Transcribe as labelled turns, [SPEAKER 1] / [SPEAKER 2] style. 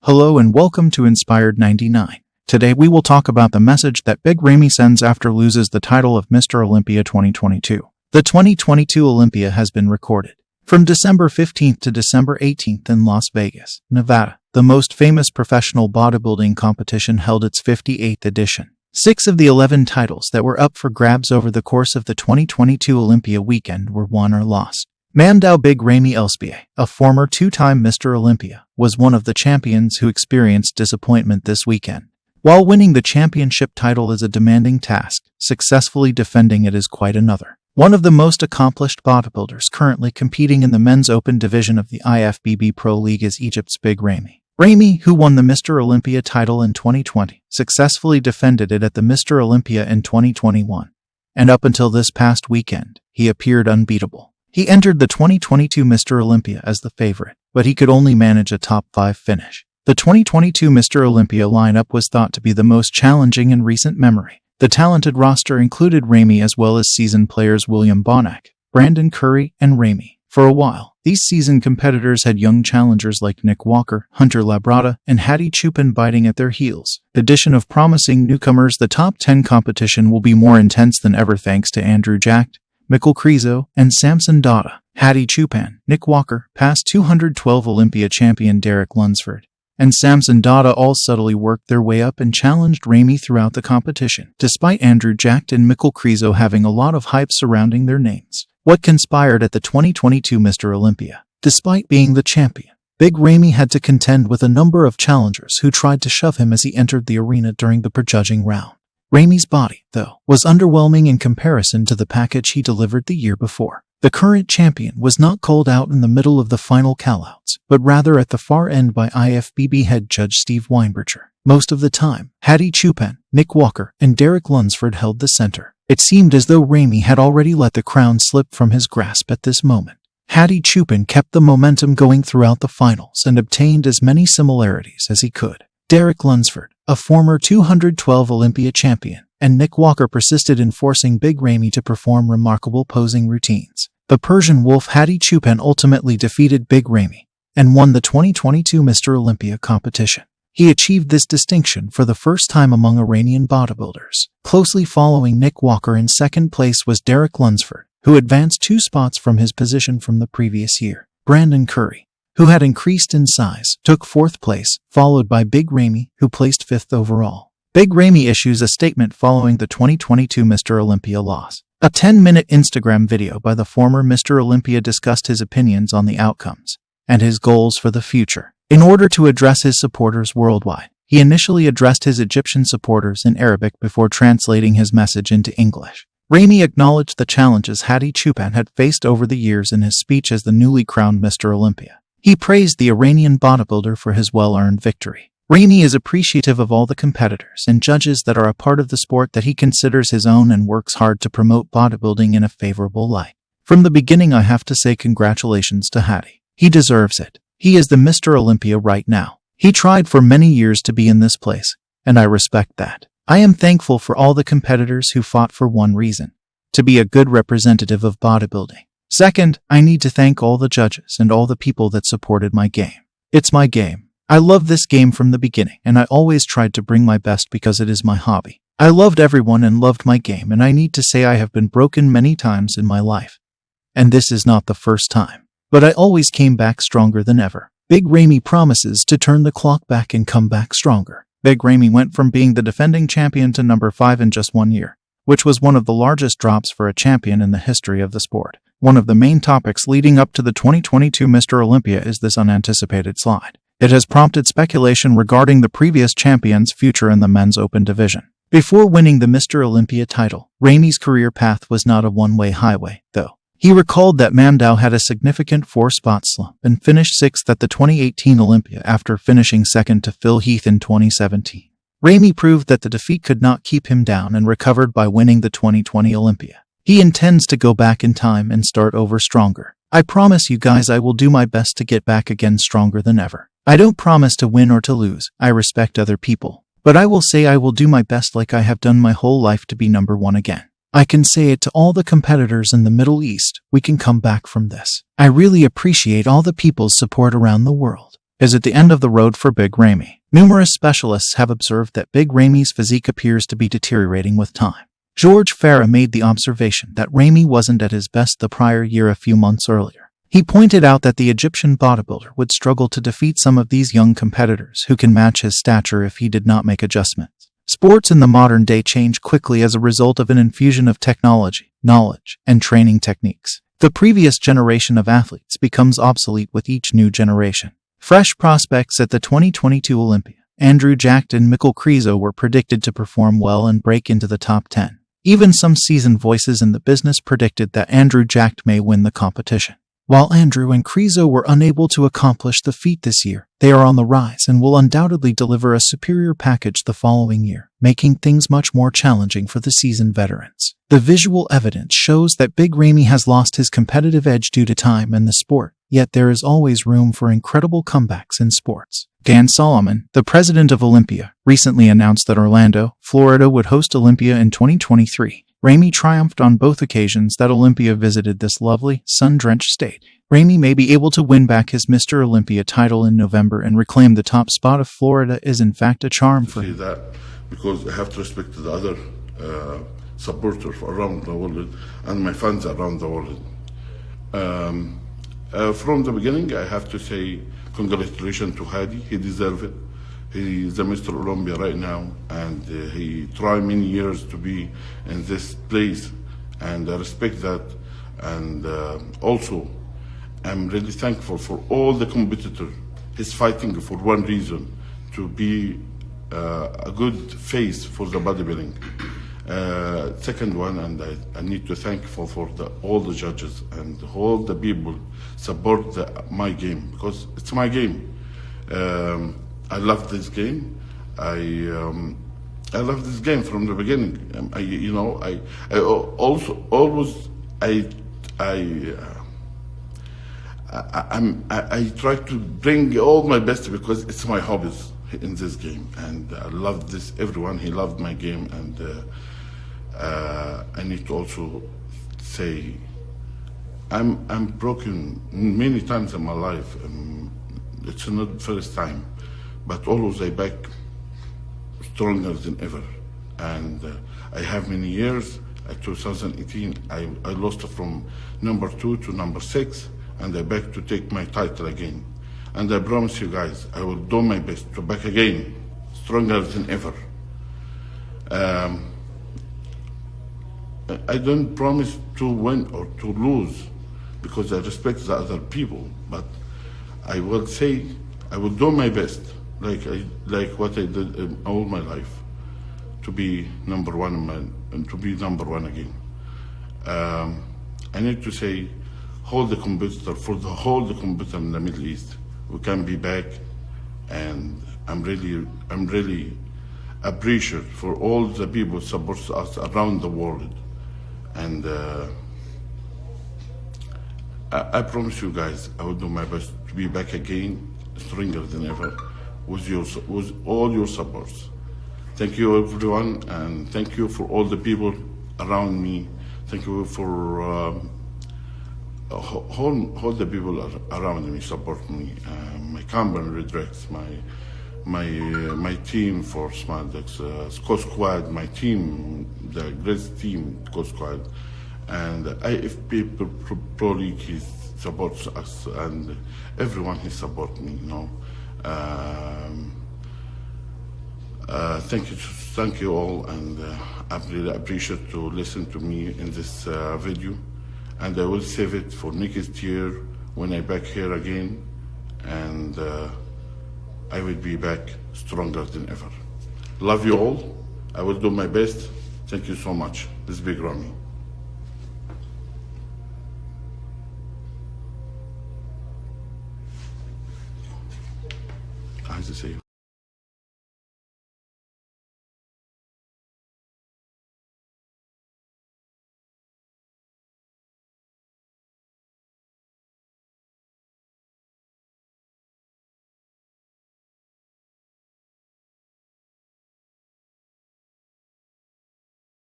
[SPEAKER 1] Hello and welcome to Inspired 99. Today we will talk about the message that Big Ramy sends after loses the title of Mr. Olympia 2022. The 2022 Olympia has been recorded from December 15th to December 18th in Las Vegas, Nevada. The most famous professional bodybuilding competition held its 58th edition. 6 of the 11 titles that were up for grabs over the course of the 2022 Olympia weekend were won or lost. Big Ramy, a former 2-time Mr. Olympia, was one of the champions who experienced disappointment this weekend. While winning the championship title is a demanding task, successfully defending it is quite another. One of the most accomplished bodybuilders currently competing in the men's open division of the IFBB Pro League is Egypt's Big Ramy. Ramy, who won the Mr. Olympia title in 2020, successfully defended it at the Mr. Olympia in 2021. And up until this past weekend, he appeared unbeatable. He entered the 2022 Mr. Olympia as the favorite, but he could only manage a top 5 finish. The 2022 Mr. Olympia lineup was thought to be the most challenging in recent memory. The talented roster included Ramy as well as seasoned players William Bonac, Brandon Curry, and Ramy. For a while, these seasoned competitors had young challengers like Nick Walker, Hunter Labrada, and Hadi Choopan biting at their heels. The addition of promising newcomers, the top 10 competition will be more intense than ever thanks to Andrew Jacked, Mikkel Krizo, and Samson Dada. Hadi Choopan, Nick Walker, past 212 Olympia champion Derek Lunsford, and Samson Dada all subtly worked their way up and challenged Ramy throughout the competition, despite Andrew Jacked and Mikkel Krizo having a lot of hype surrounding their names. What conspired at the 2022 Mr. Olympia? Despite being the champion, Big Ramy had to contend with a number of challengers who tried to shove him as he entered the arena during the prejudging round. Ramy's body, though, was underwhelming in comparison to the package he delivered the year before. The current champion was not called out in the middle of the final callouts, but rather at the far end by IFBB head judge Steve Weinberger. Most of the time, Hadi Choopan, Nick Walker, and Derek Lunsford held the center. It seemed as though Ramy had already let the crown slip from his grasp at this moment. Hadi Choopan kept the momentum going throughout the finals and obtained as many similarities as he could. Derek Lunsford, a former 212 Olympia champion, and Nick Walker persisted in forcing Big Ramy to perform remarkable posing routines. The Persian Wolf Hadi Choopan ultimately defeated Big Ramy and won the 2022 Mr. Olympia competition. He achieved this distinction for the first time among Iranian bodybuilders. Closely following Nick Walker in second place was Derek Lunsford, who advanced 2 spots from his position from the previous year. Brandon Curry, who had increased in size, took 4th place, followed by Big Ramy, who placed 5th overall. Big Ramy issues a statement following the 2022 Mr. Olympia loss. A 10-minute Instagram video by the former Mr. Olympia discussed his opinions on the outcomes and his goals for the future. In order to address his supporters worldwide, he initially addressed his Egyptian supporters in Arabic before translating his message into English. Ramy acknowledged the challenges Hadi Choopan had faced over the years in his speech as the newly crowned Mr. Olympia. He praised the Iranian bodybuilder for his well-earned victory. Ramy is appreciative of all the competitors and judges that are a part of the sport that he considers his own and works hard to promote bodybuilding in a favorable light. From the beginning, I have to say congratulations to Hadi. He deserves it. He is the Mr. Olympia right now. He tried for many years to be in this place, and I respect that. I am thankful for all the competitors who fought for one reason: to be a good representative of bodybuilding. Second, I need to thank all the judges and all the people that supported my game. It's my game. I loved this game from the beginning, and I always tried to bring my best because it is my hobby. I loved everyone and loved my game, and I need to say I have been broken many times in my life. And this is not the first time. But I always came back stronger than ever. Big Ramy promises to turn the clock back and come back stronger. Big Ramy went from being the defending champion to number 5 in just 1 year, which was one of the largest drops for a champion in the history of the sport. One of the main topics leading up to the 2022 Mr. Olympia is this unanticipated slide. It has prompted speculation regarding the previous champion's future in the men's open division. Before winning the Mr. Olympia title, Ramy's career path was not a one-way highway, though. He recalled that Mamdao had a significant 4-spot slump and finished 6th at the 2018 Olympia after finishing 2nd to Phil Heath in 2017. Ramy proved that the defeat could not keep him down and recovered by winning the 2020 Olympia. He intends to go back in time and start over stronger. I promise you guys I will do my best to get back again stronger than ever. I don't promise to win or to lose. I respect other people. But I will say I will do my best like I have done my whole life to be number 1 again. I can say it to all the competitors in the Middle East, we can come back from this. I really appreciate all the people's support around the world. is at the end of the road for Big Ramy. Numerous specialists have observed that Big Ramy's physique appears to be deteriorating with time. George Farah made the observation that Ramy wasn't at his best the prior year a few months earlier. He pointed out that the Egyptian bodybuilder would struggle to defeat some of these young competitors who can match his stature if he did not make adjustments. Sports in the modern day change quickly as a result of an infusion of technology, knowledge, and training techniques. The previous generation of athletes becomes obsolete with each new generation. Fresh prospects at the 2022 Olympia, Andrew Jacked and Mikkel Krizo, were predicted to perform well and break into the top 10. Even some seasoned voices in the business predicted that Andrew Jacked may win the competition. While Andrew and Krizo were unable to accomplish the feat this year, they are on the rise and will undoubtedly deliver a superior package the following year, making things much more challenging for the seasoned veterans. The visual evidence shows that Big Ramy has lost his competitive edge due to time and the sport, yet there is always room for incredible comebacks in sports. Dan Solomon, the president of Olympia, recently announced that Orlando, Florida would host Olympia in 2023. Ramy triumphed on both occasions that Olympia visited this lovely, sun-drenched state. Ramy may be able to win back his Mr. Olympia title in November and reclaim the top spot if Florida is in fact a charm for him.
[SPEAKER 2] That because I have to respect the other supporters around the world and my fans around the world. From the beginning, I have to say congratulations to Hadi. He deserves it. He is the Mr. Olympia right now, and he tried many years to be in this place, and I respect that. And also, I'm really thankful for all the competitors. He's fighting for one reason, to be a good face for the bodybuilding. Second one, and I need to thank for all the judges and all the people support my game, because it's my game. I love this game. I love this game from the beginning. I also always I try to bring all my best because it's my hobbies in this game, and I love this. Everyone he loved my game, and I need to also say I'm broken many times in my life. It's not the first time, but always I back stronger than ever. And I have many years. 2018, I lost from number 2 to number 6, and I back to take my title again. And I promise you guys, I will do my best to back again, stronger than ever. I don't promise to win or to lose, because I respect the other people, but I will say I will do my best, like what I did in all my life, to be number one and to be number one again. I need to say, hold the competitor for the whole the competitor in the Middle East. We can be back, and I'm really appreciative for all the people who support us around the world. And I promise you guys, I will do my best to be back again, stronger than ever, with all your supports. Thank you everyone, and thank you for all the people around me. Thank you for all the people around me support me. My company Redrex, my team for Smartdex, Sco Squad, my team, the great team, Sco Squad, and IFBB Pro League, he supports us, and everyone he supports me, Thank you all, and I really appreciate to listen to me in this video, and I will save it for next year when I back here again, and I will be back stronger than ever. Love you all. I will do my best. Thank you so much. This is Big Ramy. Nice to see you.